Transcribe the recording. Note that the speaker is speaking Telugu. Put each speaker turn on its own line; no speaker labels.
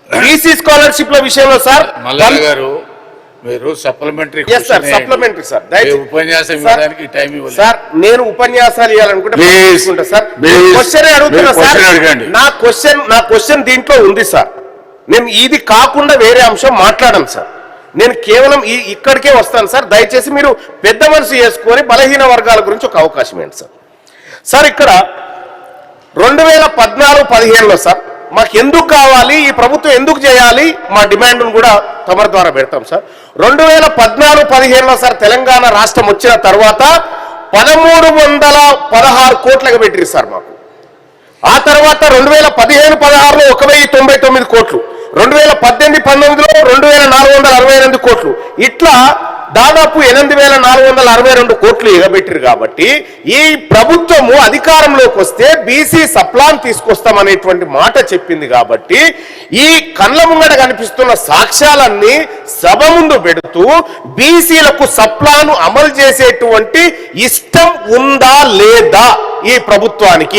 బీసీ స్కాలర్షిప్ల విషయంలో సార్
మల్లయ్య గారు మీరు సప్లిమెంటరీ
సప్లిమెంటరీ సార్
ఉపన్యాసం ఇవ్వడానికి టైం ఇవ్వాలి
సార్. నేను ఉపన్యాసాలు ఇవ్వాలనుకుంటే సార్ క్వశ్చన్ అడుగుతున్నా సార్. నా క్వశ్చన్ దీంట్లో ఉంది సార్. నేను ఇది కాకుండా వేరే అంశం మాట్లాడను సార్. నేను కేవలం ఇక్కడికే వస్తాను సార్. దయచేసి మీరు పెద్ద మనసు చేసుకొని బలహీన వర్గాల గురించి ఒక అవకాశం ఏంటి సార్. సార్ ఇక్కడ 2014-15లో సార్ మాకు ఎందుకు కావాలి, ఈ ప్రభుత్వం ఎందుకు చేయాలి, మా డిమాండ్ను కూడా తమరి ద్వారా పెడతాం సార్. 2014-15లో సార్ తెలంగాణ రాష్ట్రం వచ్చిన తర్వాత 1316 కోట్లుగా పెట్టిరు సార్ మాకు. ఆ తర్వాత 2015-16లో 1099 కోట్లు, 2018-19లో 2468 కోట్లు, ఇట్లా దాదాపు 8462 కోట్లు ఎగబెట్టిరు. కాబట్టి ఈ ప్రభుత్వము అధికారంలోకి వస్తే బీసీ సప్లాన్ తీసుకొస్తామనేటువంటి మాట చెప్పింది. కాబట్టి ఈ కళ్ళ ముంగట కనిపిస్తున్న సాక్ష్యాలన్నీ సభ ముందు పెడుతూ బీసీలకు సప్లాను అమలు చేసేటువంటి ఇష్టం ఉందా లేదా ఈ ప్రభుత్వానికి?